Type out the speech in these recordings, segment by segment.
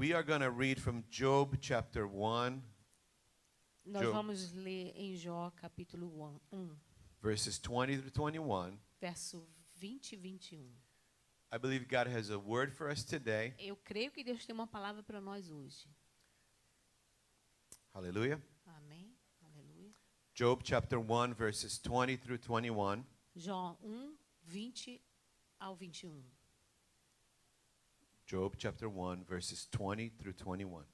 We are going to read from Job chapter 1, Nós Job. vamos ler em Jó, capítulo 1, verses 20 through 21. verso 20 e 21. I believe God has a word for us today. Eu creio que Deus tem uma palavra para nós hoje. Hallelujah. Amém? Aleluia. Job chapter 1, verses 20 through 21. Jó 1, 20 ao 21. Job chapter 1, verses 20 through 21.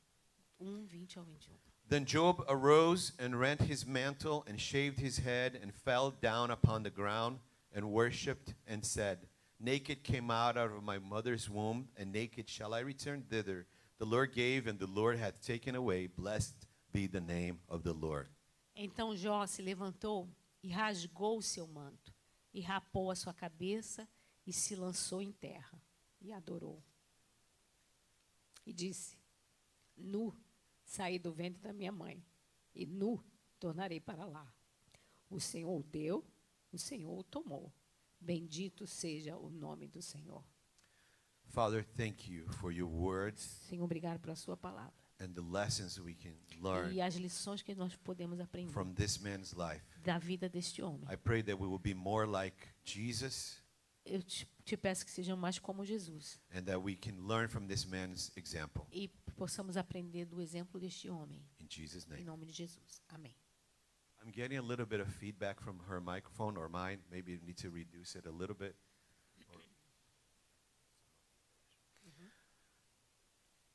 20 ao 21. Then Job arose and rent his mantle and shaved his head and fell down upon the ground and worshipped and said, Naked came out of my mother's womb, and naked shall I return thither. The Lord gave, and the Lord hath taken away. Blessed be the name of the Lord. Então Jó se levantou e rasgou o seu manto, e rapou a sua cabeça, e se lançou em terra, e adorou. E disse, nu saí do ventre da minha mãe, e nu tornarei para lá. O Senhor o deu, o Senhor o tomou. Bendito seja o nome do Senhor. Father, thank you for your words Senhor, obrigado pela sua palavra. and the lessons we can learn E as lições que nós podemos aprender from this man's life. da vida deste homem. I pray that we will be more like Jesus Eu te peço que sejam mais como Jesus. and that we can learn from this man's example. E possamos aprender do exemplo deste homem. In Jesus' Em name. nome de Jesus. Amém. I'm getting a little bit of feedback from her microphone or mine. Maybe you need to reduce it a little bit.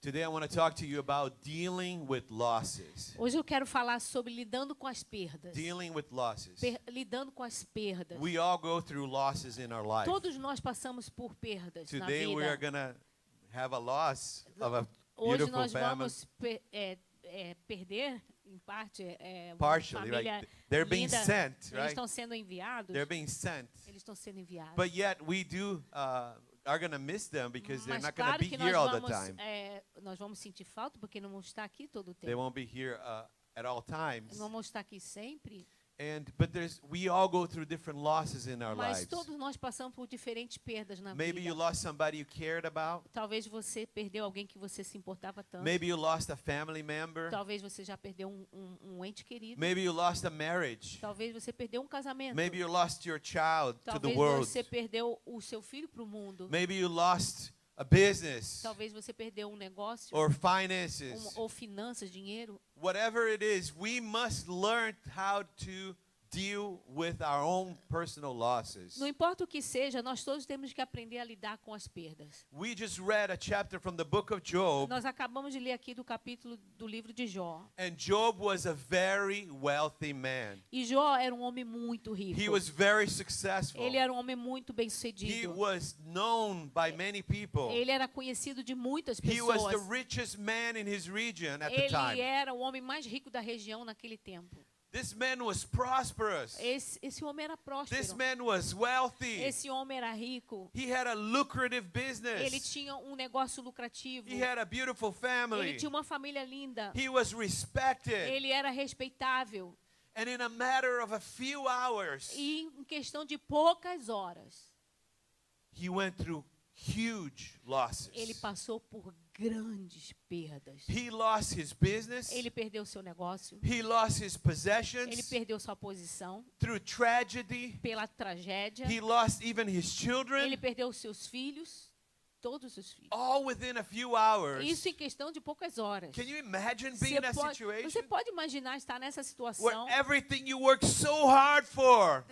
Today I want to talk to you about dealing with losses. Hoje eu quero falar sobre lidando com as perdas. Dealing with losses. Lidando com as perdas. We all go through losses in our life. Todos nós passamos por perdas na Today we are vida. going to have a loss of a Hoje beautiful nós family. vamos perder, em parte, uma Partially, família right? They're being linda. sent, Eles right? estão sendo enviados. They're being sent. Eles estão sendo enviados. But yet we are going to miss them because they're Mas not going to claro be que here all the nós time. nós vamos sentir falta porque não vão estar aqui todo o They tempo. won't be here at all times. Não vão estar aqui sempre. But we all go through different losses in our Mas lives. todos nós passamos por diferentes perdas na Maybe you vida. lost somebody you cared about. Talvez você perdeu alguém que você se importava tanto. Maybe you lost a family member. Talvez você já perdeu um ente querido. Maybe you lost a marriage. Talvez você perdeu um casamento. Maybe you lost your child to the Talvez world. você perdeu o seu filho para o mundo. Maybe you lost a business Talvez você perdeu um negócio or finances. ou finanças, dinheiro. Whatever it is, we must learn how to deal with our own personal losses. Não importa o que seja, nós todos temos que aprender a lidar com as perdas. We just read a chapter from the book of Job, Nós acabamos de ler aqui do capítulo do livro de Jó. and Job was a very wealthy man. E Jó era um homem muito rico. He was very successful. Ele era um homem muito He bem-sucedido. was known by many people. Ele era conhecido de muitas He was pessoas. the richest man in his region at the Ele time. era o homem mais rico da região naquele tempo. This man was prosperous. Esse homem era This próspero. man was wealthy. Esse homem era rico. He had a lucrative Ele business. tinha um negócio lucrativo. He had a beautiful Ele family. tinha uma família linda. He was respected. Ele era respeitável. And in a matter of a few hours, E em questão de poucas horas, he went through huge losses. ele passou por grandes perdas. He lost his business. Ele perdeu seu negócio. He lost his Ele possessions perdeu sua posição through tragedy. pela tragédia. He lost even his Ele children, perdeu seus filhos, todos os filhos. all within a few hours. Isso em questão de poucas horas. Can you imagine being in that Você situation pode imaginar estar nessa where situação. everything you worked so hard for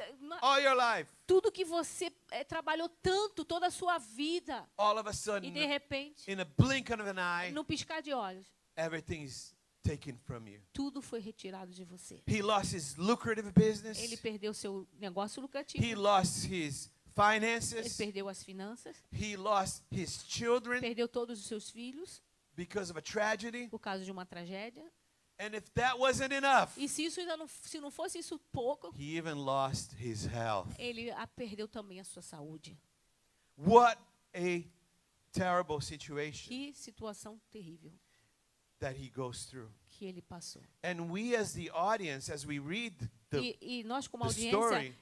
all your life, Tudo que você trabalhou tanto toda a sua vida all of a e sudden, de repente, in a blink of an eye, no piscar de olhos, everything's taken from you. tudo foi retirado de você. He lost his lucrative Ele business. perdeu seu negócio He lucrativo. lost his Ele finances. perdeu as finanças. He lost his children Perdeu todos os seus filhos because of a tragedy. por causa de uma tragédia. And if that wasn't enough, E se não fosse isso pouco, he even lost his health. ele perdeu também a sua saúde. What a terrible situation. Que situação terrível. that he goes through. que ele passou. And we as the audience, as we read E nós, como the audiência, story,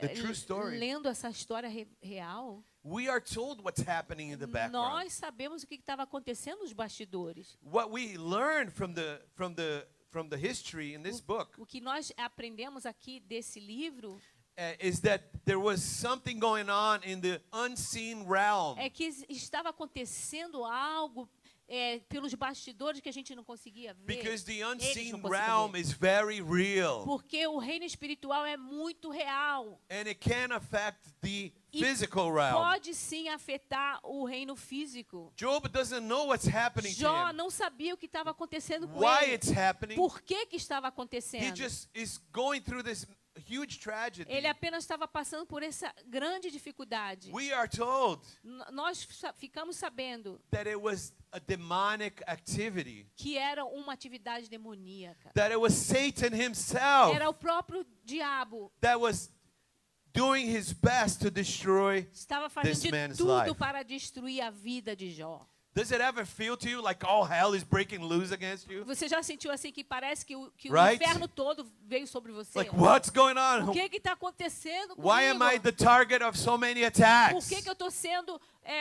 the true story, lendo essa história real, we are told what's happening in the background. nós sabemos o que estava acontecendo nos bastidores. What we learn from the history in this book O que nós aprendemos aqui desse livro is that there was something going on in the unseen realm. é que estava acontecendo algo pelos bastidores que a gente não conseguia ver. Because the Eles unseen não conseguiam realm ver. is very real. Porque o reino espiritual é muito real. And it can affect the E physical realm. pode sim afetar o reino físico. Job doesn't know what's happening to Jó him. não sabia o que estava acontecendo com Why ele. it's happening. Por que estava He acontecendo? just is going through this huge tragedy. Ele apenas estava passando por essa grande dificuldade. We are told Nós ficamos sabendo that it was a demonic activity. que era uma atividade demoníaca. That it was Satan himself Era o próprio diabo. that was doing his best to destroy. Estava fazendo This de man's tudo life. para destruir a vida de Jó. Does it ever feel to you like all hell is breaking loose against you? Você já sentiu assim que parece que o Right? inferno todo veio sobre você? Like, what's going O on? que está acontecendo comigo? Why am I the target of so many Por attacks? que eu estou sendo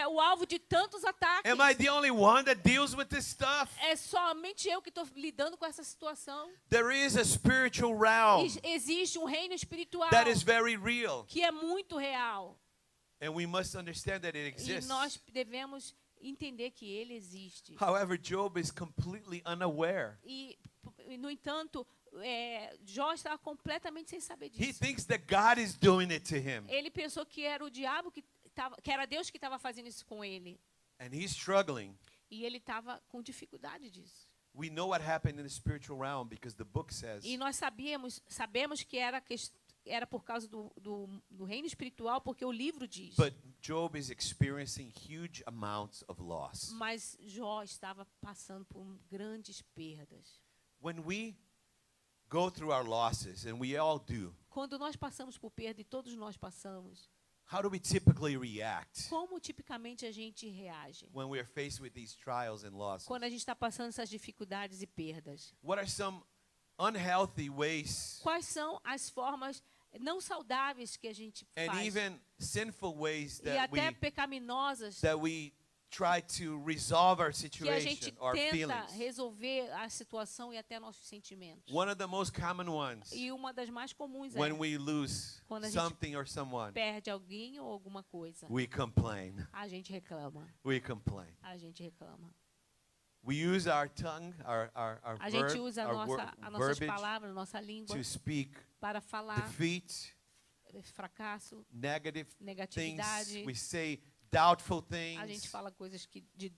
o alvo de tantos ataques? Am I the only one that deals with this stuff? É somente eu que estou lidando com essa situação. There is a spiritual realm Existe um reino espiritual that is very real, que é muito real. and we must understand that it E exists. nós devemos entender que ele existe. However, Job is completely unaware. E, no entanto, Jó estava completamente sem saber He disso. thinks that God is doing it to him, Ele pensou que era o diabo que era Deus que estava fazendo isso com ele. and he's struggling. E ele estava com dificuldade disso. We know what happened in the spiritual realm because the book says E nós sabemos que era por causa do reino espiritual, porque o livro diz. but Job is experiencing huge amounts of loss. Mas Jó estava passando por grandes perdas. When we go through our losses, and we all do, Quando nós passamos por perda, e todos nós passamos, how do we typically react como tipicamente a gente reage? when we are faced with these trials and losses? Quando a gente está passando essas dificuldades e perdas. What are some unhealthy ways Quais são as formas não saudáveis que a gente and faz? even sinful ways E até that pecaminosas we try to resolve our que a gente situation, our tenta feelings? resolver a situação e até nossos sentimentos. One of the most common ones, E uma das mais comuns when é we lose quando a gente something or someone, perde alguém ou alguma coisa. we complain. A gente reclama. We complain. A gente reclama. We use our tongue, our A gente verb, usa our as nossas verbiage palavras, nossa língua to speak para falar defeat, fracasso, negative things. negatividade. We say doubtful A gente things. fala coisas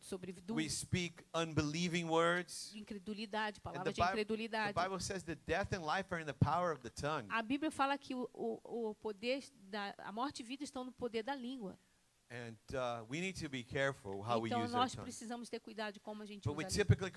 sobre We dúvida, speak unbelieving words. incredulidade, And palavras de the incredulidade. Bible says that death and life are in the power of the tongue. A Bíblia fala que o poder a morte e vida estão no poder da língua. And we need to be careful how we Então use our nós tongue. precisamos ter cuidado de como a gente But we usa a língua. typically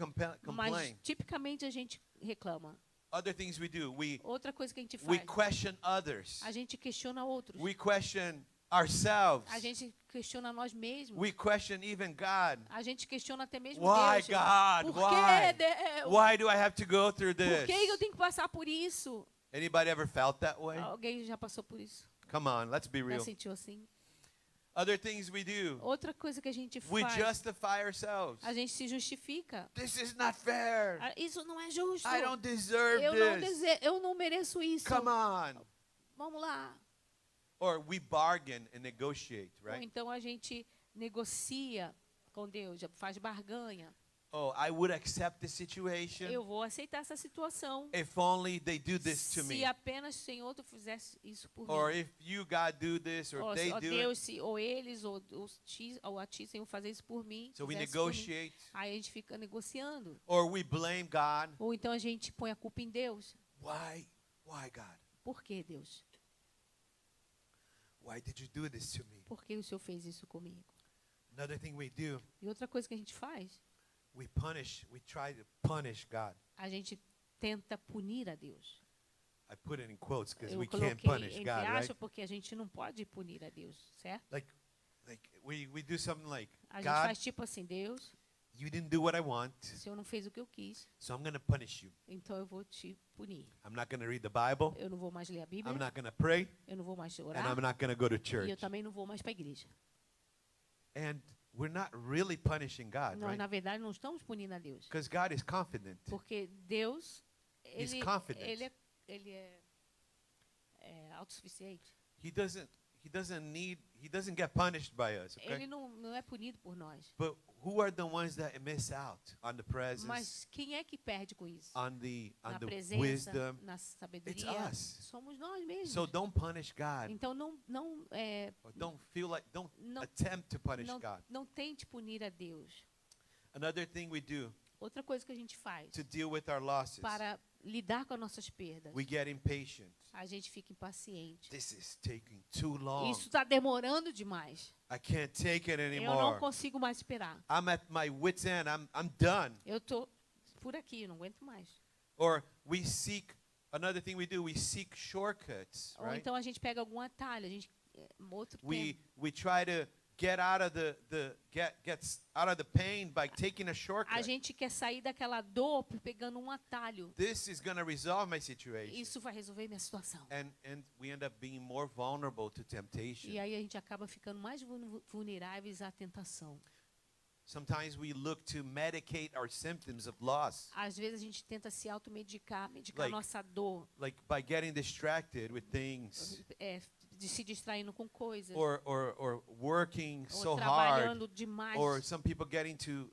Mas complain. tipicamente a gente reclama. Other things we do, Outra coisa que a gente we faz, question others. a gente questiona outros. We question ourselves. A gente questiona nós mesmos. We question even God. A gente questiona até mesmo Why, Deus. God? Por que, Why? Deus? Why do I have to go through Por this? que eu tenho que passar por isso? Anybody ever felt that way? Alguém já passou por isso? Come on, let's be Já real. sentiu assim? Other things we do, Outra coisa que a gente we faz, justify ourselves. a gente se justifica. This is not fair. Isso não é justo. I don't deserve this. Eu não mereço isso. Come on. Vamos lá. Or we bargain and negotiate, Ou right? então a gente negocia com Deus, já faz barganha. Oh, I would accept this situation Eu vou aceitar essa situação. if only they do this to me. Se apenas o Senhor tu fizesse isso por Or mim. if you, God, do this, or Ó, if they do Deus, it. ou eles, ou a ti, Senhor, fazer isso por mim. So we fizesse por mim. negotiate. Aí a gente fica negociando. Or we blame God. Ou então a gente põe a culpa em Deus. Why? Why, God? Por que, Deus? Why did you do this to me? Por que o Senhor fez isso comigo? Another thing we do, E outra coisa que a gente faz, we try to punish God. a gente tenta punir a Deus. I put it in quotes because Eu we can't coloquei punish entre God, right? aspas porque a gente não pode punir a Deus, certo? Like we do something like, A gente God, faz tipo assim, Deus, You didn't do what I want, o Senhor não fez o que eu quis, so I'm going to punish you. então eu vou te punir. I'm not going to read the Bible. Eu não vou mais ler a Bíblia, I'm not going to pray. eu não vou mais And orar, I'm not going to go to e church. eu também não vou mais para a igreja. And we're not really punishing God, Nós, right? na verdade, não estamos punindo a Deus. Because God is confident. Porque Deus, He's ele, confident. ele é autossuficiente. He doesn't get punished by us, okay? Ele não é punido por nós. But who are the ones that miss out on the presence, Mas quem é que perde com isso? on the Na wisdom? presença, na sabedoria, It's us. somos nós mesmos. So don't punish God. Então não Or don't Não- attempt to punish não, God. não tente punir a Deus. Another thing we do Outra coisa que a gente faz to deal with our losses, para lidar com as nossas perdas, we get impatient. a gente fica impaciente. This is taking too long. Isso está demorando demais. I can't take it Eu não anymore. consigo mais esperar. I'm at my wit's end. I'm done. Eu estou por aqui, não aguento mais. Or we seek, another thing we do, we seek shortcuts, Ou right? então a gente pega algum atalho, a gente outro We tempo. try to get out of gets out of the pain by taking a A shortcut. gente quer sair daquela dor pegando um atalho. This is going to resolve my situation. Isso vai resolver minha situação. And we end up being more vulnerable to temptation. E aí a gente acaba ficando mais vulneráveis à tentação. Sometimes we look to medicate our symptoms of loss, Às vezes a gente tenta se automedicar, medicar Like- a nossa dor, like by getting distracted with things de se distraindo com coisas, or working ou so hard, trabalhando demais. or some people getting to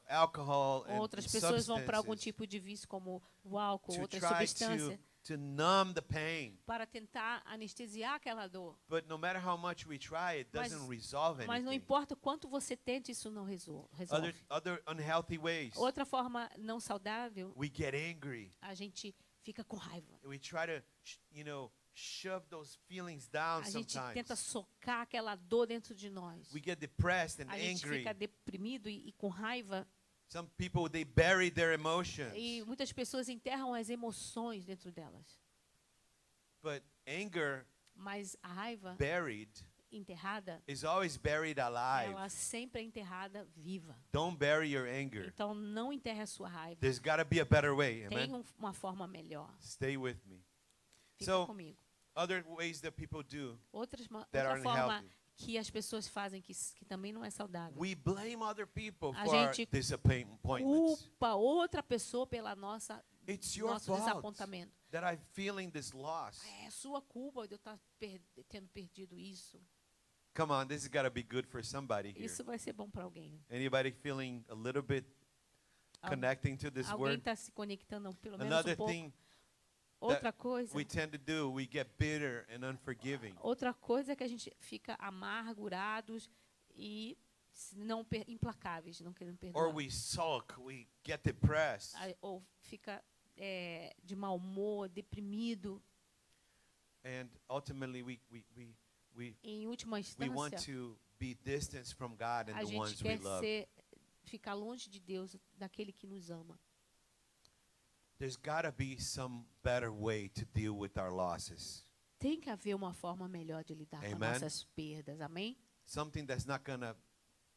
alcohol and Outras pessoas vão para algum substances tipo de vício como o álcool, to outra try substância, to numb the pain. para tentar anestesiar aquela dor. But no matter how much we try, it Mas- doesn't resolve Mas não anything. importa o quanto você tente, isso não resolve. Other unhealthy ways. Outra forma não saudável, We get angry. a gente fica com raiva. We try to, shove those feelings down A gente tenta sometimes. socar aquela dor dentro de nós. We get depressed and A gente angry. fica deprimido e com raiva. Some people, they bury their emotions. E muitas pessoas enterram as emoções dentro delas. But anger Mas a raiva buried enterrada, is always buried alive. ela sempre é enterrada viva. Don't bury your anger. Então não enterre a sua raiva. There's got to be a better way. Tem Amen. uma forma melhor. Stay with me. Fica So, comigo. Other ways that people do Outra that are forma unhealthy. que as pessoas fazem que também não é saudável. We blame other people A for our gente disappointments. Culpa outra pessoa pela It's your nosso fault desapontamento. that I'm feeling this loss. É sua culpa de eu estar tendo perdido isso. Come on, this has got to be good for somebody here. Isso vai ser bom para alguém. Anybody feeling a little bit Al- connecting to this Alguém word? está se conectando pelo menos Another um pouco. thing Outra coisa, we tend to do, we get bitter and unforgiving. outra coisa é que a gente fica amargurados e não implacáveis, não querendo perdoar. Or we sulk, we get depressed. Ou fica de mau humor, deprimido. And ultimately, Em última we want instância, to be distanced from God and a the gente ones we quer love. ficar longe de Deus, daquele que nos ama. There's got to be some better way to deal with our losses. Tem que haver uma forma melhor de lidar com Amen. nossas perdas, amém? Something that's not going to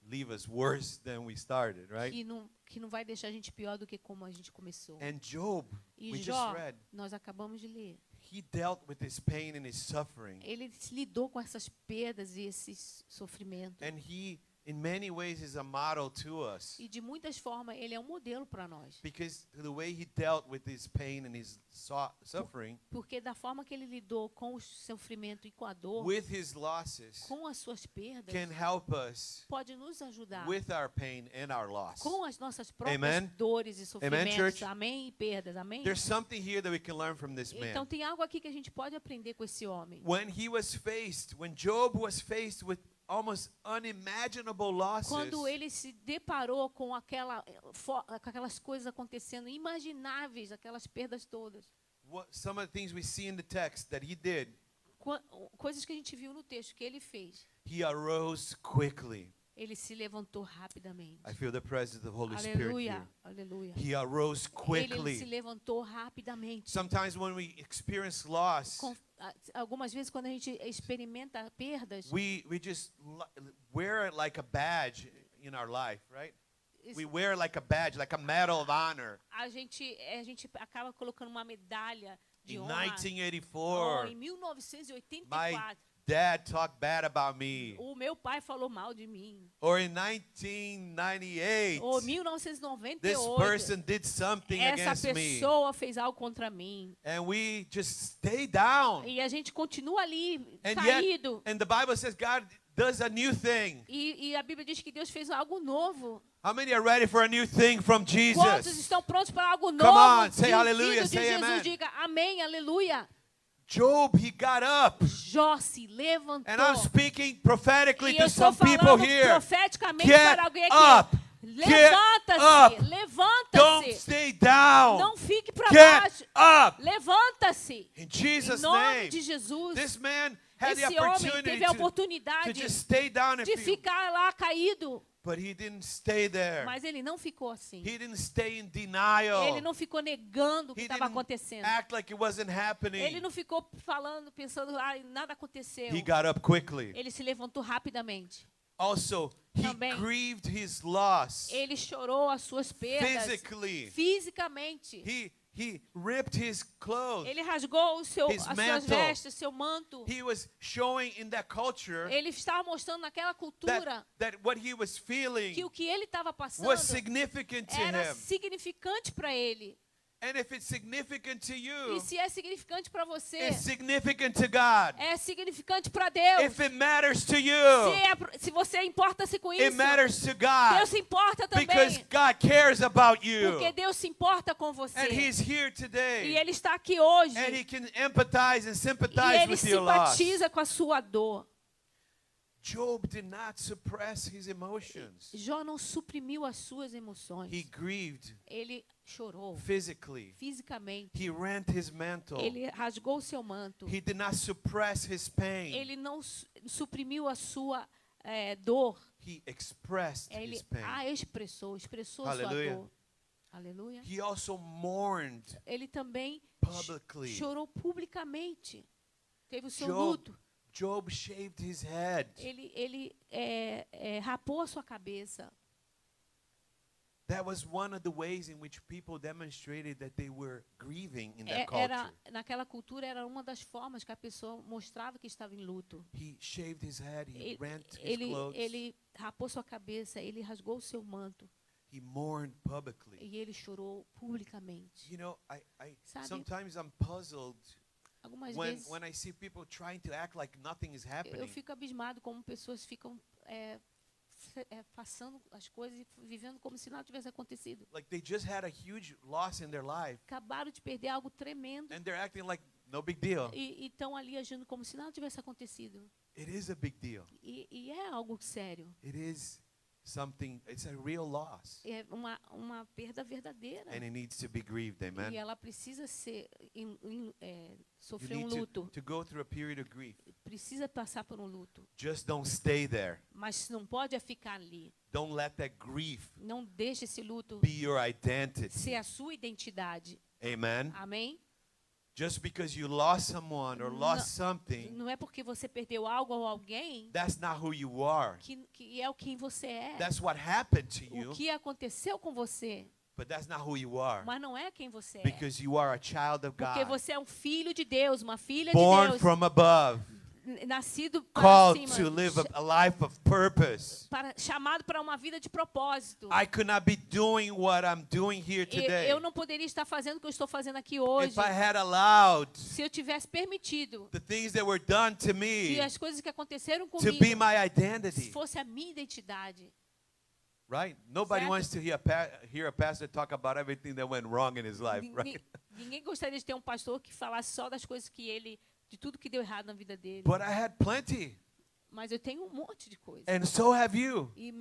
leave us worse than we started, right? Que não vai deixar a gente pior do que como a gente começou. And Job, E we just Jó, read, nós acabamos de ler. he dealt with his pain and his suffering. Ele lidou com essas perdas e esses sofrimentos. And he, in many ways, is a model to us. E de muitas formas ele é um modelo para nós. Because the way he dealt with his pain and his suffering, Porque da forma que ele lidou com o sofrimento e com a dor, with his losses, com as suas perdas, can help us pode nos ajudar with our pain and our loss. com as nossas próprias Amen? dores e sofrimentos. church? Amém? E perdas. Amém? There's something here that we can learn from this Então man. tem algo aqui que a gente pode aprender com esse homem. When Job was faced with almost unimaginable losses, Quando ele se deparou com aquelas coisas acontecendo imagináveis, aquelas perdas todas. some of the things we see in the text that he did, Coisas que a gente viu no texto que ele fez. he arose quickly. Ele se levantou rapidamente. I feel the presence of the Holy Spirit Aleluia, here. aleluia. He arose Ele se quickly. levantou rapidamente. Sometimes when we experience loss, Algumas vezes quando a gente experimenta perdas, we just wear it like a badge in our life, right? we wear like a badge, like a Medal of Honor. a gente acaba colocando uma medalha de In honra. 1984, Em my 1984, dad talked bad about me. o meu pai falou mal de mim. Or in 1998, Ou this 1998, person did something essa against me. pessoa fez algo contra mim. And we just stay down. E a gente continua ali, And caído. and the Bible says God does a new thing. E a Bíblia diz que Deus fez algo novo. How many are ready for a new thing from Quantos Jesus? estão prontos para algo Come novo? on, say vindo hallelujah, de say Jesus, amen. diga amém, aleluia. Job, he got up. Jó se levantou. And I'm speaking prophetically E to eu estou some people falando here. profeticamente Get para alguém aqui. up. Get Levanta-se, up. Don't levanta-se. stay down. Não fique para Get baixo. up. Levanta-se. In Em Jesus' nome name. de Jesus. This man had the Esse homem opportunity teve a to oportunidade just stay down and de feel. ficar lá caído. But he didn't stay there. Mas ele não ficou assim. He didn't stay in denial. Ele não ficou negando o que He estava didn't acontecendo. act like it wasn't Ele happening. não ficou falando, pensando, nada aconteceu. He got up quickly. Ele se levantou rapidamente. Also, he Também. grieved his loss Ele chorou as suas perdas physically. fisicamente. He ripped his clothes. Ele rasgou His as suas mantle. vestes, seu manto. He was showing in that culture Ele estava mostrando naquela cultura that what he was feeling que o que ele estava passando was significant to era him. significante para ele. And if it's significant to E you, se é significante para você, it's significant to God. é significante para Deus. If it matters to you, Se você importa-se com it isso, matters to Deus God. se importa também. Because God cares about Porque you. Deus se importa com você. And He's here E today. Ele está aqui hoje. And He can empathize and E sympathize Ele with your loss. simpatiza com a sua dor. Job did not suppress his emotions. Jó não suprimiu as suas emoções. He grieved Ele chorou physically. fisicamente. He rent his mantle. Ele rasgou o seu manto. He did not suppress his pain. Ele não suprimiu a sua dor. He expressed Ele his pain. expressou a sua Aleluia. dor. Aleluia. He also mourned Ele também publicly. chorou publicamente. Teve o seu Job, luto. Job shaved his head. Ele rapou a sua cabeça. That was one of the ways in which people demonstrated that they were grieving in that culture. Naquela cultura era uma das formas que a pessoa mostrava que estava em luto. He shaved his head. He rent his Ele clothes. rapou sua cabeça, ele rasgou o seu manto He mourned publicly. e ele chorou publicamente. You know, Sabe? sometimes I'm puzzled Algumas when vezes I see people trying to act like nothing is eu happening. fico abismado como pessoas ficam passando as coisas e vivendo como se nada tivesse acontecido. Like they just had a huge loss in their life, Acabaram de perder algo tremendo and they're acting like no big deal. e estão ali agindo como se nada tivesse acontecido. It is a big deal. E é algo sério. It is something. It's a real loss, É uma perda verdadeira. and it needs to be grieved. Amen. E ela precisa You sofrer need luto. to go through a period of grief. Precisa passar por um luto. Just don't stay there. Mas não pode ficar ali. Don't let that grief Não deixe esse luto be your identity. ser a sua identidade. Amen. Amém? Just because you lost someone or lost something, Não é porque você perdeu algo ou alguém that's not who you are. que é o quem você é. That's what happened to you, O que aconteceu com você, but that's not who you are. mas não é quem você é. Because you are a child of Porque God, você é um filho de Deus, uma filha de born Deus, from above, nascido para called cima, to live a life of purpose. chamado para uma vida de propósito. I could not be doing what I'm doing here today Eu não poderia estar fazendo o que eu estou fazendo aqui hoje if I had allowed se eu tivesse permitido the things that were done to que me as coisas que aconteceram to comigo be my identity. fosse a minha identidade. Right? Nobody Certo. wants to hear a pastor talk about everything that went wrong in his life, right? Ninguém gostaria de ter um pastor que falasse só das coisas de tudo que deu errado na vida dele. But I had plenty, Mas eu tenho um monte de coisa. and so have you. E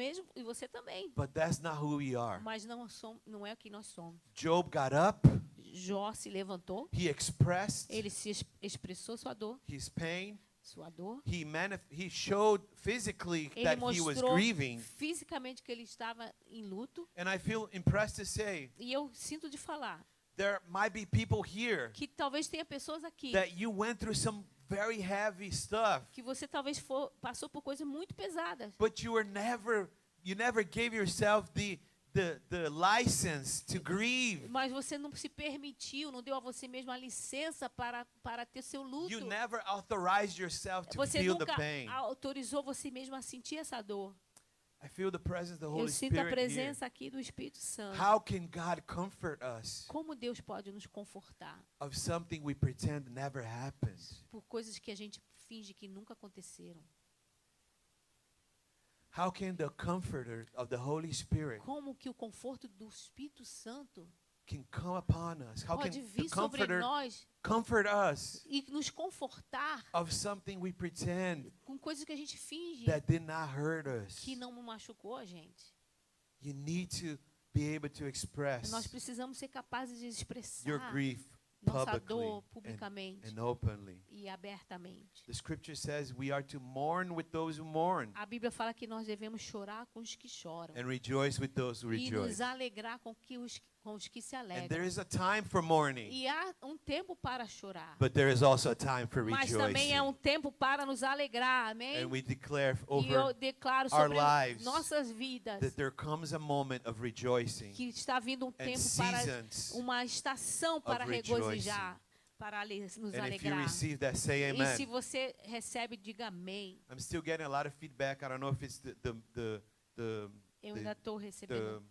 você também. But that's not who we are. Mas não é quem nós somos. Job got up, Jó se levantou, he expressed ele se expressou sua dor, his pain. sua dor. He showed physically Ele that he was mostrou grieving. fisicamente que ele estava em luto. And I feel impressed to say E eu sinto de falar there might be people here que talvez tenha pessoas aqui that you went through some very heavy stuff, que você talvez passou por coisas muito pesadas. but you never gave yourself the the license to grieve. Mas você não se permitiu, não deu a você mesmo a licença para ter seu luto. You never authorized yourself to Você feel the nunca pain. autorizou você mesmo a sentir essa dor. I feel the presence of the Eu Holy sinto a Spirit here. presença aqui do Espírito Santo. How can God comfort us Como Deus pode nos confortar of something we pretend never happened? por coisas que a gente finge que nunca aconteceram? How can the comforter of the Holy Spirit Como que o conforto do Espírito Santo can come upon us? How can pode the vir sobre comforter nós comfort us e nos confortar of something we pretend com coisas que a gente finge that did not hurt us? que não machucou a gente? You need to be able to express Nós precisamos ser capazes de your expressar grief nossa publicly dor and, publicamente and openly. e abertamente. The scripture says we are to mourn with those who mourn A Bíblia fala que nós devemos chorar com os que choram and rejoice with those who e nos rejoice. alegrar com os que se And there alegram. is a time for mourning, E há um tempo para chorar, but there is also a time for mas também é um rejoicing. tempo para nos alegrar, amém? And we declare E eu over declaro our sobre lives nossas vidas that there comes a moment of rejoicing que está vindo um and tempo para seasons. uma estação para regozijar, para nos And if you alegrar. receive that, say E se amen. você recebe, diga amém. I'm still getting a lot of feedback. I don't know if it's Eu The- ainda estou the recebendo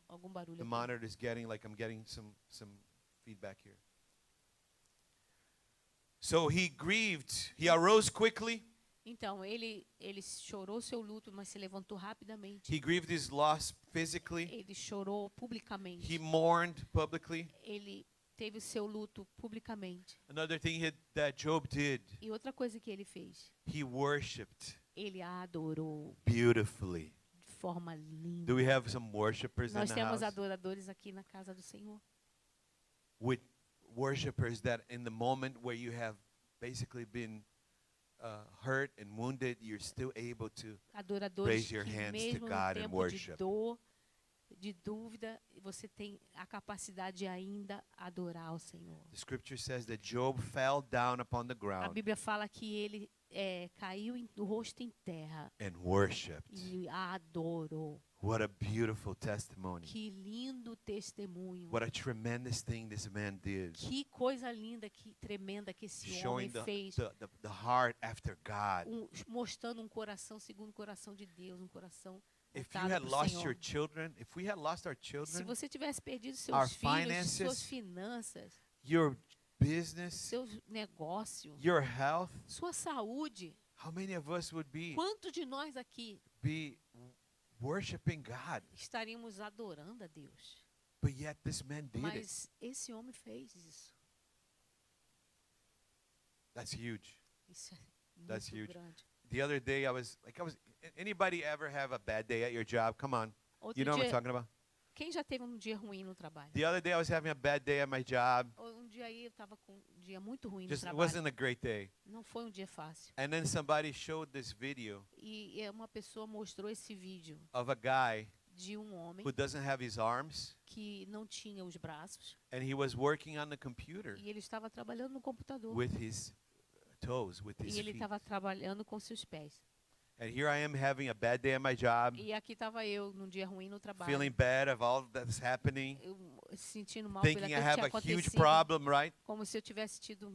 algum barulho the aqui. monitor is getting, like I'm getting some feedback here. So he grieved. He arose quickly. Então, ele chorou seu luto, mas se levantou rapidamente. He grieved his loss physically. Ele chorou publicamente. He mourned publicly. Ele teve o seu luto publicamente. Another thing that Job did, E outra coisa que ele fez, he worshipped ele a adorou beautifully. de forma linda. Do we have some worshipers in Nós the temos house? adoradores aqui na casa do Senhor. With worshipers that in the moment where you have basically been hurt and wounded, you're still able to Adoradores Raise your que hands to mesmo no God and tempo de worship. dor, de dúvida, você tem a capacidade de ainda adorar ao Senhor. The scripture says that Job fell down upon the A ground Bíblia fala que ele caiu do rosto em terra and worshipped. e a adorou. What a beautiful testimony. Que lindo testemunho. What a tremendous thing this man did. Que coisa linda, que tremenda que esse homem Showing fez. the heart after God. Mostrando um coração segundo o coração de Deus, um coração If you voltado had pro lost Senhor. your children, if we had lost our Se children, você tivesse perdido our seus filhos, finances, suas finanças, your business, seu negócio, your health, sua saúde, how many of us would quantos de nós aqui be worshiping God? estaríamos adorando a Deus? But yet this man did it. Mas esse homem fez isso. That's huge. Isso é That's muito huge. grande. The other day I was anybody ever have a bad day at your job? Come on. Outro You know what I'm dia, talking about? quem já teve um dia ruim no trabalho? The other day I was having a bad day at my job. Um dia aí eu estava com um dia muito ruim no Just it trabalho. wasn't a great day. Não foi um dia fácil. And then somebody showed this video E uma pessoa mostrou esse vídeo of a guy de um homem who doesn't have his arms que não tinha os braços and he was working on the computer e ele estava trabalhando no computador. with his toes, with his E ele feet. estava trabalhando com seus pés. And here I am having a bad day at my job, E aqui estava eu num dia ruim no trabalho. feeling bad of all that's happening, Eu sentindo mal pelo que thinking I tinha have a huge acontecido. problem, right? Como se eu tivesse tido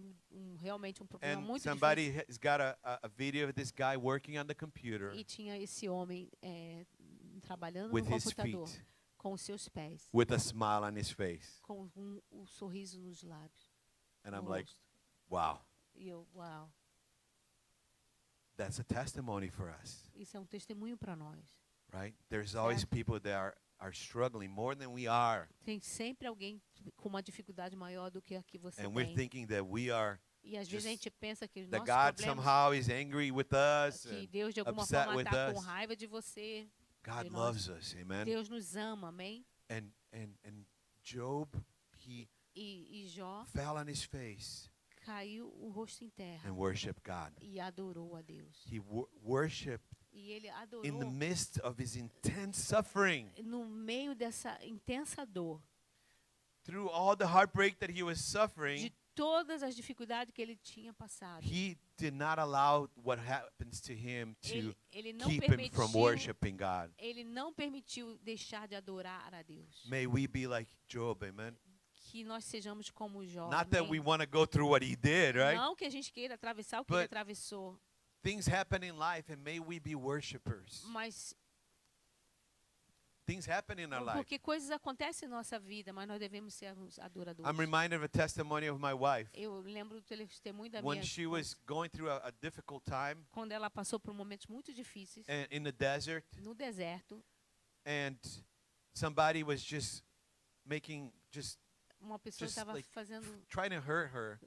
realmente um problema And muito somebody difícil. has got a video of this guy working on the computer E tinha esse homem trabalhando with no his computador feet, com os seus pés, with a smile on his face. com um sorriso nos lábios. And no I'm like, rosto. wow, E eu, uau, that's a testimony for us, isso é um testemunho para nós. right? There's always Certo. people that are struggling more than we are. Tem sempre alguém com uma dificuldade maior do que a que você And we're tem. thinking that we are, E às vezes a just gente pensa que os that nossos God problemas, somehow is angry with us. que And Deus de alguma upset forma with está com us. raiva de você. God de nós. loves us, amen? Deus nos ama, amém? And Job, he E Jó fell on his face caiu o rosto em terra and worshiped God. e adorou a Deus. He worshiped E ele adorou in the midst of his intense suffering. no meio dessa intensa dor, Through all the heartbreak that he was de suffering, todas as dificuldades que ele tinha passado. he did not allow what happens to him to Ele não keep him from permitiu, worshiping God. ele não permitiu deixar de adorar a Deus. May we be like Job, amen? Que nós sejamos como Jó. Not that amém? we want to go through what he did, right? Não que a gente queira atravessar o que ele But- atravessou, Things happen in life, and may we be worshipers. mas Things happen in our life. porque coisas acontecem em nossa vida, mas nós devemos ser os adoradores. I'm reminded of a testimony of my wife. Eu lembro do testemunho da When minha she esposa, was going through a difficult time quando ela passou por momentos muito difíceis in the desert, no deserto. and somebody was just Uma pessoa Just estava like fazendo, trying to hurt her,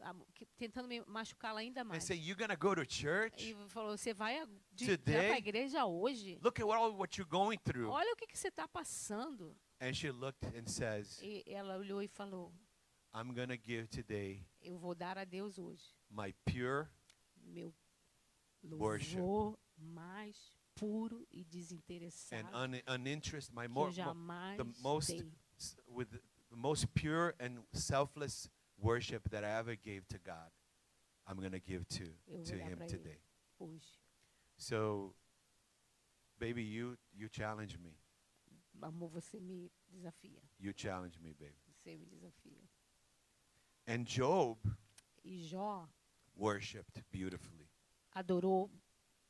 tentando machucá-la ainda and mais. say, "You're gonna go to church? E falou: você vai Today? para a igreja hoje? Look at what you're going through." Olha o que você está passando. And she looked and says, E ela olhou e falou: "I'm gonna give today eu vou dar a Deus hoje my pure meu Worship. louvor mais puro e and desinteressado uninterest, my que more eu jamais the most dei. with the most pure and selfless worship that I ever gave to God. I'm gonna give Eu to vou dar Him para ele today." hoje. So, baby, you challenge me. Amor, você me desafia. You challenge me, baby. Você me desafia. And Job E Jó worshipped beautifully, adorou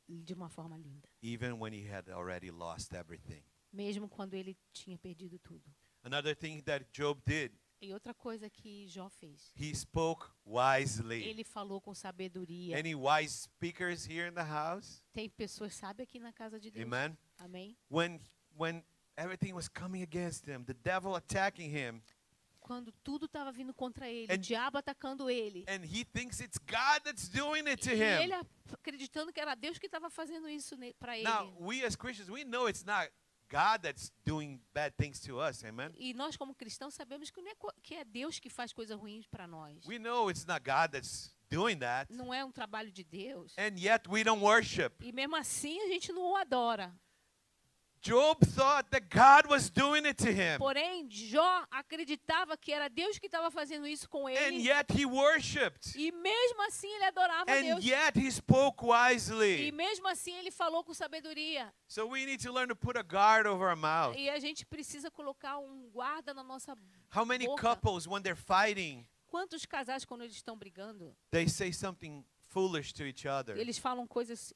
de uma forma linda, even when he had already lost everything. mesmo quando ele tinha perdido tudo. Another thing that Job did, E outra coisa que Jó fez, he spoke wisely. ele falou com sabedoria. Any wise speakers here in the house? Tem pessoas sábias aqui na casa de Deus. Amen. Amém? When everything was coming against him, the devil attacking him, Quando tudo estava vindo contra ele, And- o diabo atacando ele. and he thinks it's God that's doing it to E ele him. acreditando que era Deus que estava fazendo isso para ele. Now, we as Christians, we know it's not God that's doing bad things to us. Amen. E nós, como cristãos, sabemos que não é que é Deus que faz coisas ruins para nós. We know it's not God that's doing that. Não é um trabalho de Deus. And yet we don't worship. E mesmo assim a gente não o adora. Job thought that God was doing it to him. Porém, Jó acreditava que era Deus que estava fazendo isso com And ele. yet he worshipped. E mesmo assim ele adorava a And Deus. yet he spoke E wisely. mesmo assim ele falou com sabedoria. So we need to learn to put a guard over our mouth. E a gente precisa colocar um guarda na nossa How many boca. couples, when they're fighting, Quantos casais, quando eles estão brigando, they say something foolish to each other eles falam coisas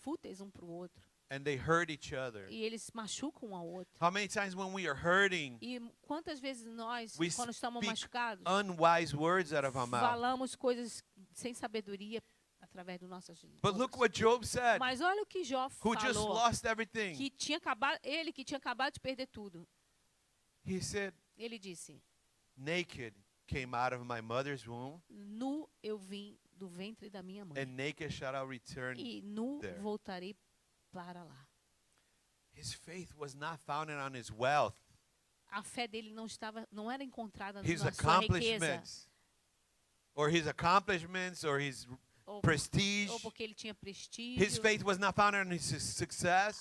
fúteis um para o outro. and they hurt each other? E eles machucam um ao outro. How many times when we are hurting, E quantas vezes nós, we quando estamos speak machucados, unwise words out of our mouth? falamos coisas sem sabedoria através dos nossos But look bocas. what Job said, Mas olha o que Jó who just falou, lost everything. que tinha acabado, ele que tinha acabado de perder tudo. He said, Ele disse: "Naked came out of my mother's womb, nu eu vim do ventre da minha mãe, and naked shall I return." e nu there. voltarei para lá. His faith was not founded on his wealth, A fé dele não era encontrada his na sua riqueza, accomplishments, or his ou prestige. porque ele tinha prestígio. His faith was not founded on his success.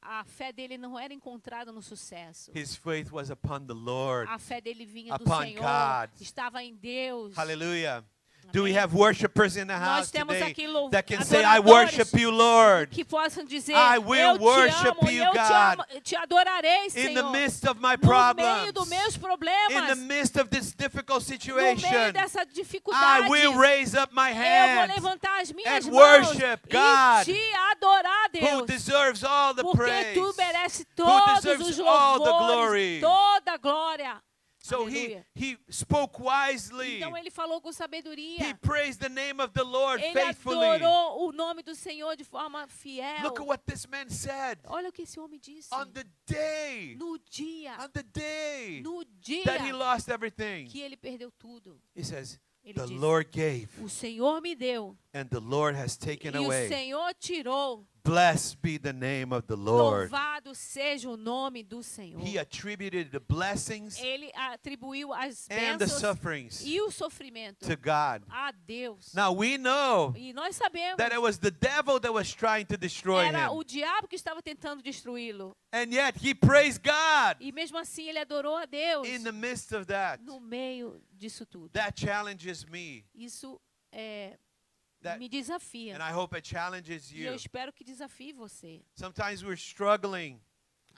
A fé dele não era encontrada no sucesso. His faith was upon the Lord. A fé dele vinha do Upon Senhor, God. estava em Deus. Hallelujah. Do we have worshipers in the Nós house temos today aqui that can say, "I adoradores worship you, Lord, que possam dizer: I will eu te worship amo, you, eu God, te adorarei, in the Senhor. midst of my No meio problems, dos meus in problemas, the midst of this difficult no meio situation, dessa I dificuldade, will raise up my eu vou hands levantar as minhas and mãos worship e God, te adorar, who Deus. deserves all the Porque praise." tu merece todos deserves os all the louvores, glory. toda a glória. So Aleluia. he spoke wisely. Então ele falou com He sabedoria. praised the name of the Lord Ele faithfully. adorou o nome do Senhor de forma fiel. Look at what this man said. Olha o que esse homem disse. On the day, No dia, no dia that he lost everything, que ele perdeu tudo. he says, Ele "The disse: Lord gave, o Senhor me deu and the Lord has taken e o away. Senhor tirou. Blessed be the name of the Lord. Louvado seja o nome do Senhor. He attributed the blessings Ele atribuiu as and the bênçãos sufferings e o sofrimento to God. a Deus. Now we know E nós sabemos that it was the devil that was trying to destroy era him. o diabo que estava tentando destruí-lo. And yet he praised God E mesmo assim ele adorou a Deus in the midst of that. no meio disso tudo. That challenges me. Isso That, me desafia. and I hope it challenges E eu you. espero que desafie você. Sometimes we're struggling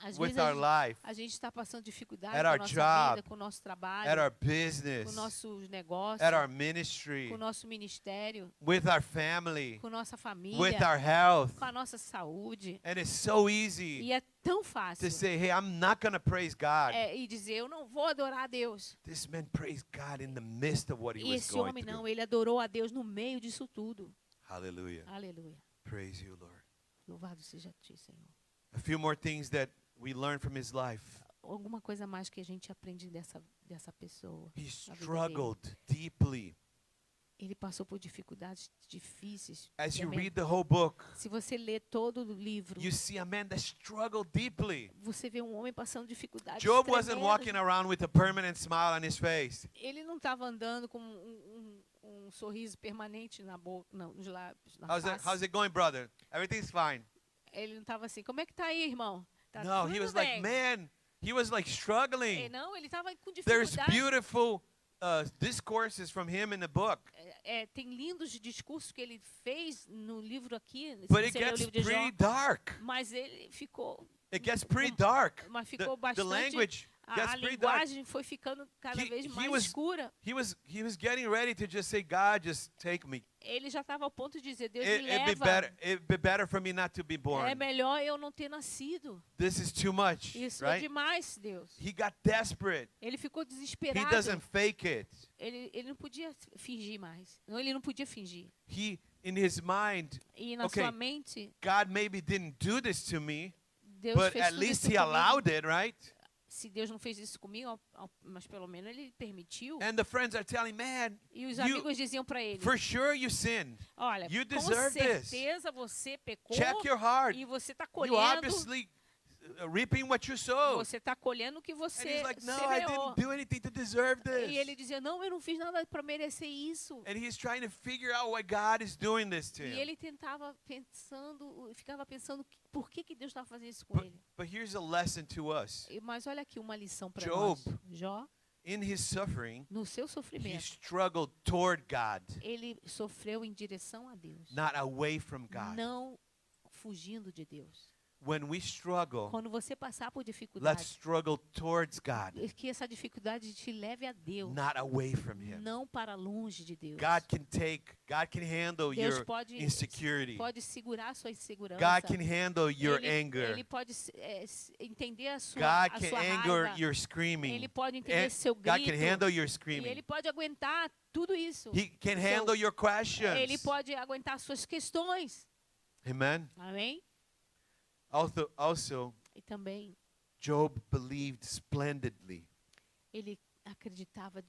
Às with vezes our life, a gente está passando dificuldade at com a our nossa job, vida, com o nosso trabalho, at our com business, nossos negócios, at our ministry, com o nosso ministério, with our family, com nossa with família, our health. com a nossa saúde. And it's so easy E é tão fácil to say, hey, I'm not going to praise God. e dizer, eu não vou adorar a Deus. This man praised God in the midst of what he E was esse going homem não, through. ele adorou a Deus no meio disso tudo. Hallelujah. Aleluia. Praise you, Lord. Louvado seja a ti, Senhor. A few more things that we learn from his life. Alguma coisa mais que a gente aprende dessa pessoa. He na vida dele. struggled deeply. Ele passou por dificuldades difíceis. As you tremendas. read the whole book, Se você lê todo o livro, you see a man that struggled deeply. você vê um homem passando dificuldades Job wasn't tremendas. walking around with a permanent smile on his face. Ele não estava andando com um sorriso permanente na boca, não, nos lábios, na How's face. it going, brother? Everything's fine. Ele não estava assim, como é que tá aí, irmão? Tá No, tudo he was bem. like, man, he was like struggling. Não, ele estava com There's dificuldade. beautiful discourses from him in the book, Tem lindos discursos que ele fez no livro aqui, se but it você ler o gets livro de Jó, pretty dark. mas ele ficou, It gets pretty dark. mas The, ficou the bastante, language a gets pretty dark. linguagem foi ficando cada He- vez he mais was- escura. He was getting ready to just say, God, just take me. Ele já estava ao ponto de dizer, Deus me It'd be better for me not to be é born. melhor eu não ter nascido. This is too much, Isso é right? demais, Deus. He got desperate. Ele ficou He desesperado. doesn't fake it. Ele não podia fingir mais. Não, ele não podia fingir. He, in his mind, E na Okay. sua mente, God maybe didn't do this to me, Deus but fez at tudo least isso he comigo. allowed it, right? Se Deus não fez isso comigo, mas pelo menos ele permitiu. And the friends are telling, man, E os you- amigos diziam para ele, for sure you sinned. olha, you com deserve this. certeza você pecou Check your heart. e você está You colhendo, obviously reaping what you sow. você está colhendo o que And você he's like, no, I semeou. didn't do anything to deserve E ele this. dizia, não, eu não fiz nada para merecer isso. And he's trying to figure out why God is doing this to E him. ele ficava pensando por que Deus estava fazendo isso com ele. But here's a lesson to us. Mas olha aqui uma lição para Job. nós. Jó, In his suffering, no seu he sofrimento, struggled toward God, ele sofreu em direção a Deus, not away from God. não fugindo de Deus. When we struggle, Quando você passar por let's dificuldade, struggle towards God, que essa dificuldade te leve a Deus, not away from Him. não para longe de Deus. God can handle Deus your pode insecurity. segurar a sua insegurança. God can handle your ele, anger. Ele pode entender a God sua can anger raiva. your screaming. Ele pode entender And seu God grito. can handle your E screaming. ele pode aguentar tudo isso. He can Seu- handle your questions. Ele pode aguentar suas questões. Amen. Amém? Also, E também Job believed splendidly. ele acreditava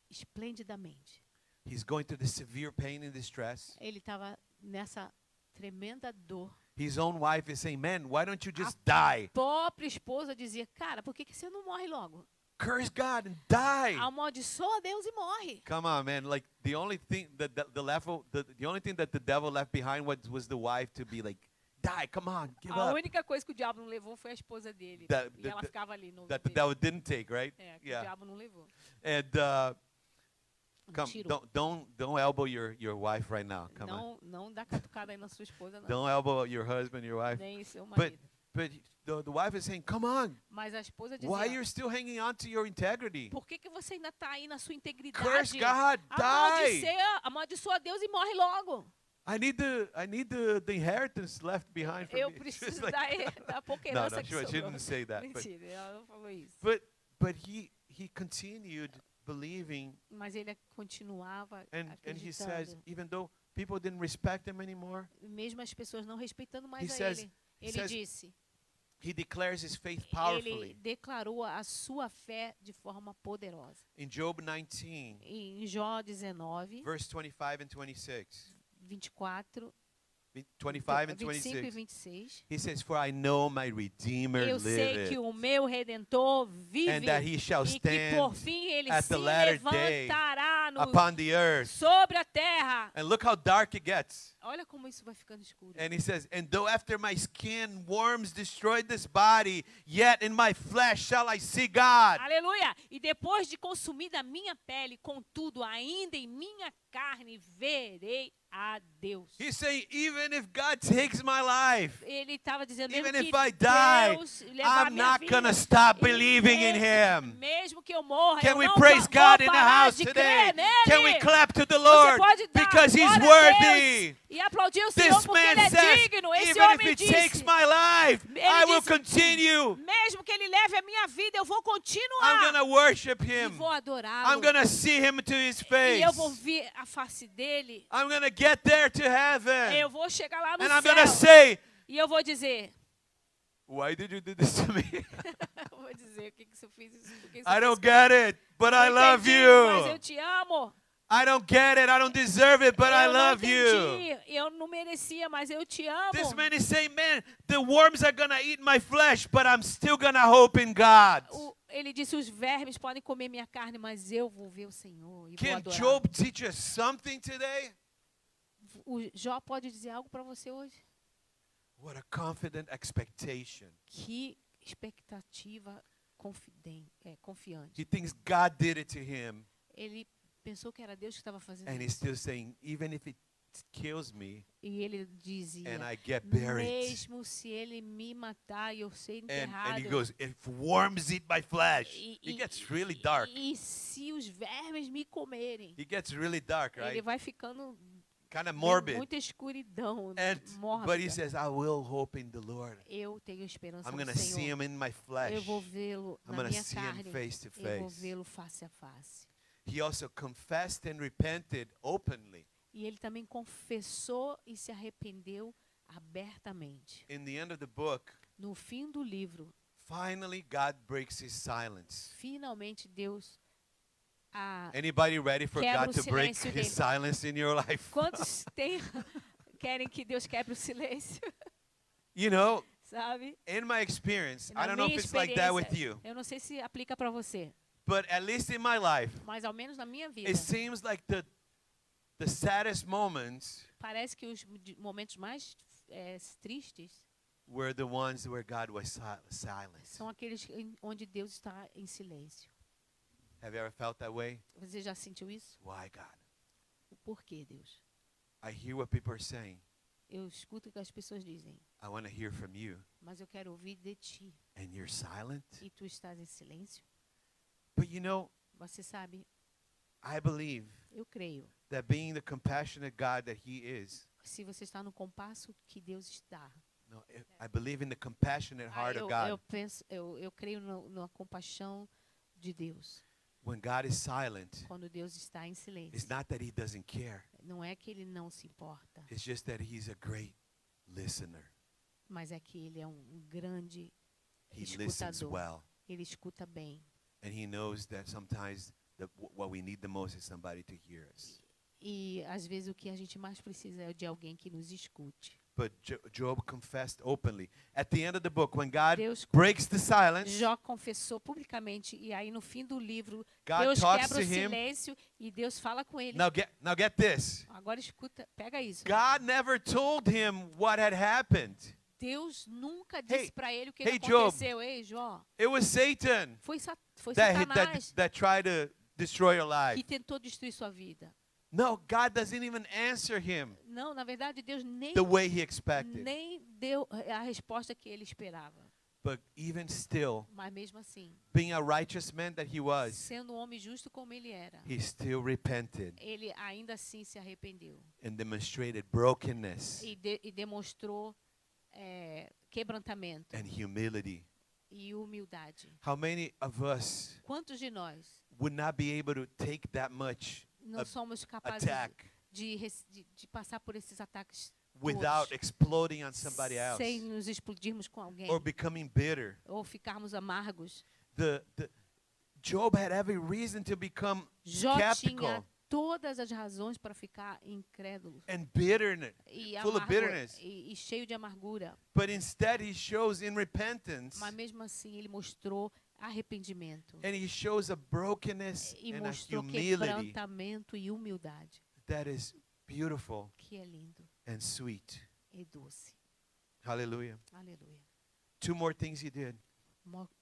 esplendidamente. He's going through the severe pain and distress. Ele estava nessa tremenda dor. His own wife is saying, man, why don't you just die? Própria esposa dizia, cara, por que você não morre logo? Curse God and die. Amaldiçoa Deus e morre. Come on, man. Like the only thing that the only thing that the devil left behind was the wife to be like, die, come on, give A up. única coisa que o diabo não levou foi a esposa dele. E ela ficava ali no That the meio. devil didn't take, right? É, que o Yeah. diabo não levou. And Não come, tirou. don't elbow your wife right now. Come on. Não dá catucada aí na sua esposa, não. Don't elbow your husband, your wife. Nem seu But marido. but the wife is saying, come on, Mas a esposa dizia, why you're still hanging on to your integrity? por que você ainda está aí na sua integridade? Curse God, die. Amaldiçoa Deus e morre logo. I need the inheritance left behind for Eu me. She's preciso like- da pouca No, herança no, que she sobrou. didn't say that. But Mentira, ela não falou isso. but he continued believing, Mas ele continuava and he says, acreditando. even though people didn't respect him anymore, Mesmo as pessoas não respeitando He mais a says- ele. he Ele says disse, he declares his faith ele powerfully. declarou a sua fé de forma poderosa. In Job 19, Em Jó 19, verse 25 and 26. 24 25 and 25 e 26. 26. He says, "For I know my Redeemer Eu sei liveth, que o meu Redentor vive and that he shall e que por stand fim ele at se the latter day levantará upon the earth." sobre a terra. And look how dark it gets. Olha como isso vai ficando escuro. And he says, "And though after my skin worms destroyed this body, yet in my flesh shall I see God." Aleluia! E depois de consumida a minha pele, contudo, ainda em minha carne verei a Deus. He's saying, even if God takes my life, Ele estava dizendo, even mesmo if que I die, Deus levar a I'm minha not vida, going to stop e believing in Him. mesmo que eu morra, Can eu we não praise vou God in the parar house de today? crer nele. Can we clap to the Você Lord? pode dar Because He's glória a worthy. Deus e aplaudir o This Senhor porque Ele man é says, digno. Esse even if homem it takes disse, my life, ele I will disse, continue. mesmo que Ele leve a minha vida, eu vou I'm continuar going to worship e Him. vou I'm adorá-lo. going to see Him to His E face. eu vou ver a face dele. I'm going to get there to heaven. Eu vou chegar lá no And I'm going to céu. say, E eu vou dizer, why did you do this to me? eu vou dizer, o que você fez isso? Por que você I fez don't isso? get it, but I Não love entendi, mas eu you. te amo. I don't get it, I don't deserve it, but I Eu não love you. entendi, eu não merecia, mas eu te amo. This man is saying, man, the worms are going to eat my flesh, but I'm still going to hope in God. Ele disse, os vermes podem comer minha carne, mas eu vou ver o Senhor e vou Can adorar. Job teach us something today? O Jó pode dizer algo para você hoje? What a confident expectation. Que expectativa confiante. He thinks God did it to him, Ele pensou que era Deus que estava fazendo and he's isso. still saying, even if it kills me E ele dizia, and I get buried. mesmo se ele me matar e eu ser And enterrado, he goes, if worms eat my flesh, E- it e- gets really dark. e se os vermes me comerem, It gets really dark, ele right? vai ficando Kind of tem morbid. muita escuridão, But he mórbida. says, I will hope in the Lord. Eu tenho esperança I'm no going to see Senhor. him in my flesh. Eu vou vê-lo I'm na gonna minha see him carne. face to Eu vou face. vê-lo face a face. He also confessed and repented openly. E ele também confessou e se arrependeu abertamente. In the end of the book, No fim do livro, finally God breaks his silence. finalmente Deus Anybody ready for Quebra God o to break silêncio his dele. silence in your life? Quantos querem que Deus quebre o silêncio, You know, sabe? in my experience, I Na don't know if minha it's like that with experiência, you, eu não sei se aplica para você, but at least in my life, mas ao menos na minha vida, it seems like the saddest moments parece que os momentos mais tristes were the ones where God was silent. são aqueles onde Deus está em silêncio. Have you ever felt that way? Você já sentiu isso? Why, God? O porquê, Deus? I hear what people are saying. Eu escuto o que as pessoas dizem, I want to hear from you. mas eu quero ouvir de ti. And you're silent? E tu estás em silêncio? But you know, Você sabe, I believe eu creio. that being the compassionate God that He is, Se você está no compasso que Deus está, no, I believe in the compassionate heart of God. eu creio na compaixão de Deus. When God is silent, Quando Deus está em it's silêncio, not that He doesn't care. não é que ele não se importa, It's just that He's a great listener. mas é que ele é grande He listens escutador. well. Ele escuta bem. And He knows that sometimes what we need the most is somebody to hear us. E às vezes o que a gente mais precisa é de alguém que nos escute. But Job confessed openly. At the end of the book, when God Deus breaks the silence, Jó confessou publicamente e aí no fim do livro God Deus talks quebra to o him. silêncio e Deus fala com ele. Now get this. Agora escuta, pega isso. God never told him what had happened. Deus nunca disse para ele o que hey, Job. aconteceu. Ei, Jó, It was Satan foi that Satanás tried to destroy your life. que tentou destruir sua vida. No, God doesn't even answer him Não, na verdade, Deus nem the way he expected. deu a resposta que ele esperava. But even still, Mas mesmo assim, being a righteous man that he was, sendo um homem justo como ele era, he still repented ele ainda assim se arrependeu and demonstrated brokenness e demonstrou quebrantamento and humility. e humildade. How many of us Quantos de nós would not be able to take that much não somos capazes attack de passar por esses ataques without todos, exploding on somebody else sem nos explodirmos com alguém or becoming bitter? ou ficarmos amargos? Job had every reason to become Jó skeptical, tinha todas as razões para ficar incrédulo and bitterness, e, full of bitterness. e cheio de amargura. But instead, he shows in repentance, Mas mesmo assim ele mostrou arrependimento and he shows a brokenness e and a mostrou humility quebrantamento e humildade, that is beautiful que é lindo and sweet. e doce. Hallelujah. Aleluia. 2 more things he did.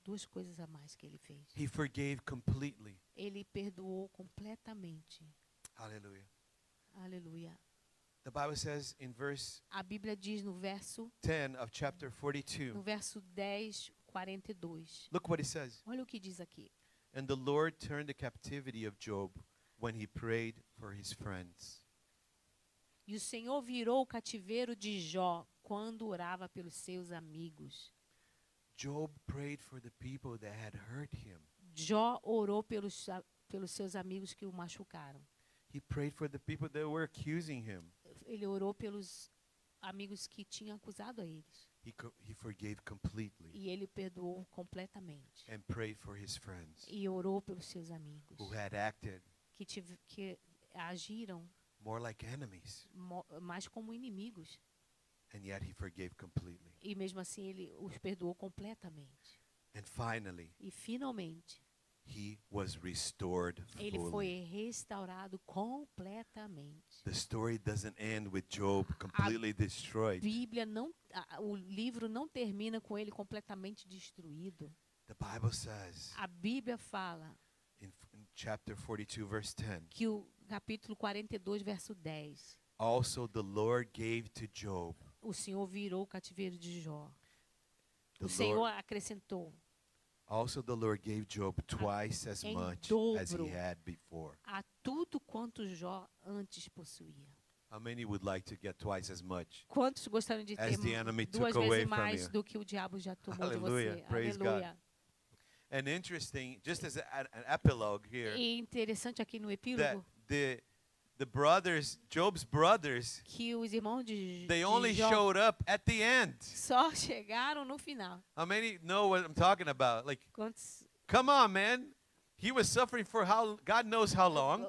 Duas coisas a mais que ele fez. He forgave completely. Ele perdoou completamente. Hallelujah. Aleluia. The Bible says in verse A Bíblia diz no verso 10 of chapter 42. no verso 10, 42. Look what it says. Olha o que diz aqui. And the Lord turned the captivity of Job when he prayed for his friends. E o Senhor virou o cativeiro de Jó quando orava pelos seus amigos. Job prayed for the people that had hurt him. Jó orou pelos seus amigos que o machucaram. He prayed for the people that were accusing him. Ele orou pelos amigos que tinham acusado a eles. He forgave completely E ele perdoou completamente. and prayed for his friends E orou pelos seus amigos who had acted que agiram more like enemies, mais como inimigos. and yet he forgave completely. E mesmo assim ele os perdoou completamente. And finally, E finalmente he was restored ele fully. foi restaurado completamente. The story doesn't end with Job completely destroyed. Bíblia não, o livro não termina com ele completamente destruído. The Bible says A Bíblia fala in chapter 42, verse 10, que o capítulo 42, verso 10, also the Lord gave to Job. o Senhor virou o cativeiro de Jó. The O Senhor Lord, acrescentou also the Lord gave Job twice as em much as dobro. he had before. a tudo quanto Jó antes possuía. How many would like to get twice as much? Quantos gostariam de ter As the enemy duas took away vezes from mais you. do que o diabo já tomou Hallelujah. de você? Praise God. Aleluia. And interesting, just as an epilogue here, E interessante aqui no that epílogo the brothers, Job's brothers, que os irmãos de they only Jó showed up at the end. só chegaram no final. How many know what I'm talking about? Like, Quantos, come on, man. He was suffering for how God knows how long.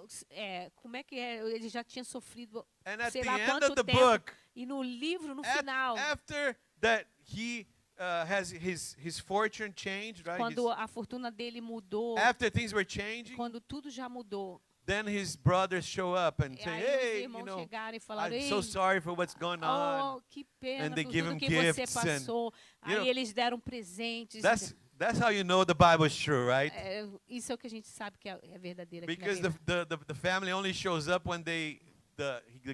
como é que é? Ele já tinha sofrido And at sei the lá end quanto of the tempo. book, E no livro, no final, after that he has his fortune changed, right? quando a fortuna dele mudou, After things were changing, quando tudo já mudou, then his brothers show up and e say, aí os hey, you irmãos know, chegaram e falaram, I'm ei, so sorry for what's going on. oh, que pena And they por give tudo him que você gifts and, passou. you know, Aí eles deram presentes. That's how you know the Bible is true, right? Isso é o que a gente sabe que é verdadeiro aqui na Because Bíblia. the family only shows up when the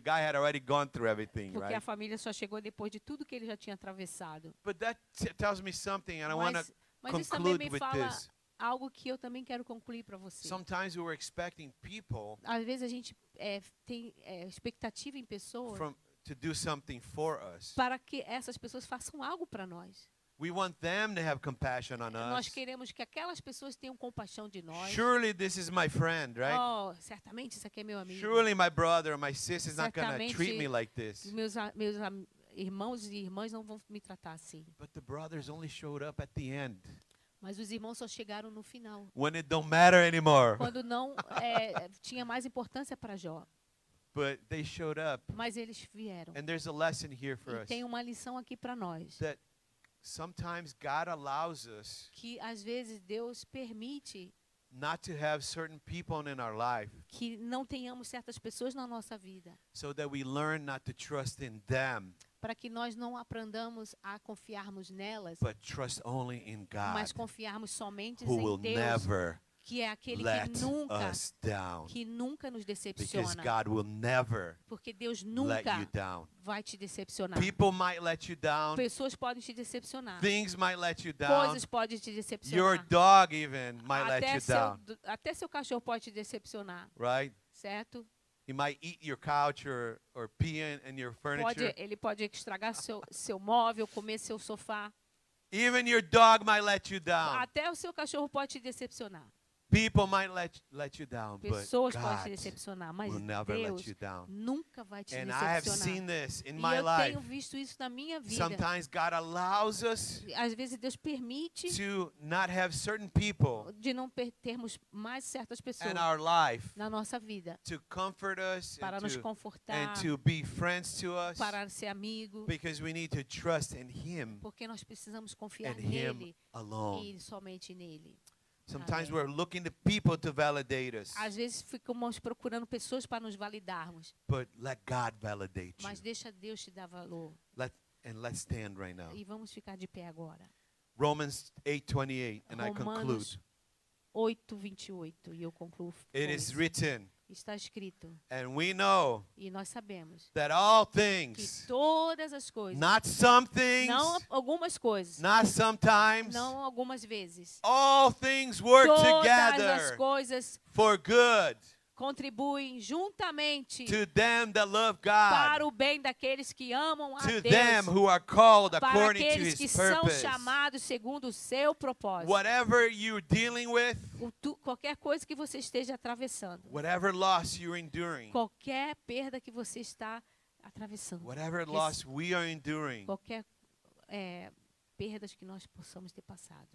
guy had already gone through everything, Porque a right? família só chegou depois de tudo que ele já tinha atravessado. But that tells me something, and I want to Mas isso também conclude me with fala this. algo que eu também quero concluir para você. Sometimes we were expecting people Às vezes a gente tem expectativa em pessoas to do something for us. para que essas pessoas façam algo para nós. We want them to have compassion on Nós us. queremos que aquelas pessoas tenham compaixão de nós. Surely this is my friend, right? Oh, certamente isso aqui é meu amigo. Surely my brother or my sister is not going to Certamente treat me like this. Meus irmãos e irmãs não vão me tratar assim. But the brothers only showed up at the end, Mas os irmãos só chegaram no final, when it don't matter anymore. quando não tinha mais importância para Jó. But they showed up. Mas eles vieram. And there's a lesson here for E us, tem uma lição aqui para nós, that sometimes God allows us que às vezes Deus permite not to have certain people in our life, que não tenhamos certas pessoas na nossa vida, so that we learn not to trust in them, para que nós não aprendamos a confiarmos nelas, but trust only in God, mas confiarmos somente who will em Deus, never que é aquele let que us down. nunca nos Because decepciona, God will never porque Deus let nunca you down. vai te decepcionar. People might let you down. Pessoas podem te decepcionar, Things might let you down. coisas podem te Your decepcionar, dog even might let you down, até seu cachorro pode te decepcionar, right? certo? He might eat your couch or pee in your furniture. Ele pode estragar seu móvel, comer seu sofá. Even your dog might let you down. Até o seu cachorro pode te decepcionar. People might let you down, but Pessoas podem te God decepcionar, mas will never let Deus you down. nunca vai te And I have seen decepcionar. this in E my eu life. tenho visto isso na minha vida. Sometimes God allows us Às vezes Deus permite to not have certain people de não termos mais certas pessoas in our life na nossa vida to comfort us para nos and confortar, to be friends to us, para ser amigo, because we need to trust in Him porque nós precisamos confiar and Him nele alone. e somente nele. Sometimes Amém. we're looking to people to validate us, Às vezes ficamos procurando pessoas para nos validarmos, but let God validate you. mas deixa Deus te dar valor. Let's stand right now. E vamos ficar de pé agora. Romans 8:28, and I conclude. Romanos 8:28, e eu concluo. It com is isso. written, Está escrito, and we know e nós sabemos that all que things, todas as coisas, not some things, não algumas coisas, not sometimes, não algumas vezes, all things work todas as together coisas for good contribuem juntamente to them that love para God, o bem daqueles que amam a to Deus, them who are called para according to aqueles que His são purpose. chamados segundo o seu propósito. Whatever you're dealing with, Qualquer coisa que você esteja atravessando, whatever loss you're enduring, qualquer perda que você está atravessando, whatever loss we are enduring, qualquer perdas que nós possamos ter passado,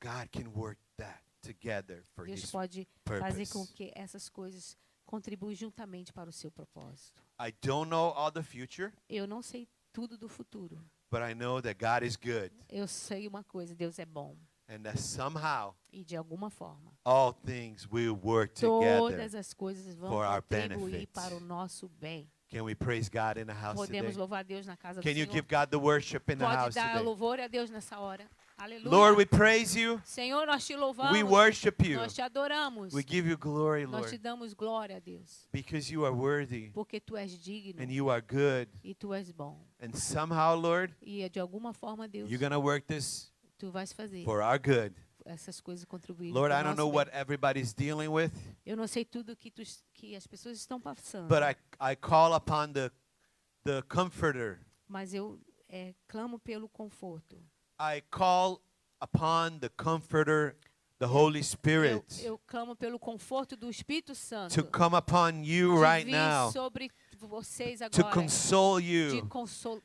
God can work that together for Deus His pode fazer com purpose. que essas coisas contribuam juntamente para o seu propósito. I don't know all the future, Eu não sei tudo do futuro. but I know that God is good, Eu sei uma coisa, Deus é bom. and that somehow E de alguma forma, all things will work together. todas as coisas vão for our contribuir benefit. para o nosso bem. Can we praise God in the house Podemos today? louvar a Deus na casa do Can you Senhor. give God the worship in the Pode house dar today? louvor a Deus nessa hora. Aleluia. Lord, we praise you. Senhor, nós te louvamos. We worship you. Nós te adoramos. We give you glory, Nós te Lord, damos glória a Deus. because you are worthy Porque tu és digno and you are good. e tu és bom. And somehow, Lord, E de alguma forma, Deus, you're going to work this tu vais fazer for our good. essas coisas contribuírem Lord, para I o don't nosso know bem. what everybody's dealing with, Eu não sei tudo que as pessoas estão passando. but I call upon the comforter. Mas eu clamo pelo conforto. I call upon the comforter, the Holy Spirit, Eu clamo pelo conforto do Espírito Santo. to come upon you de right vir now, sobre vocês to agora. console you,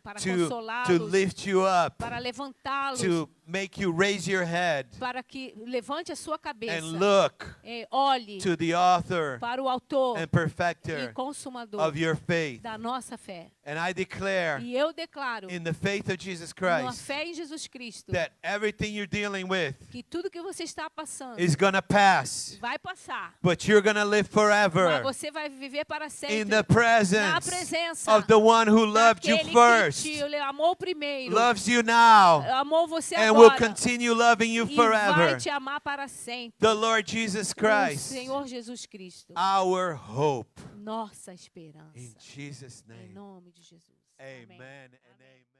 Para to consolá-los. lift you up, Para levantá-los. to make you raise your head Para que levante a sua cabeça. and look Olhe to the author para o autor and e perfecter consumador of your faith. da nossa fé. And I declare E eu declaro, in the faith of Jesus na Christ fé em Jesus Cristo, that everything you're dealing with que tudo que você está passando is going to pass, vai passar. but you're going to live Mas forever você vai viver para sempre in the na presence presença of the one who loved you daquele first, que te amou primeiro, loves you now, amou você and will agora continue loving you e vai forever. te amar para sempre. The Lord Jesus O Christ, Senhor Jesus Cristo, our hope. nossa esperança. In Jesus' Em name, nome de Jesus. amen Amém. and amen.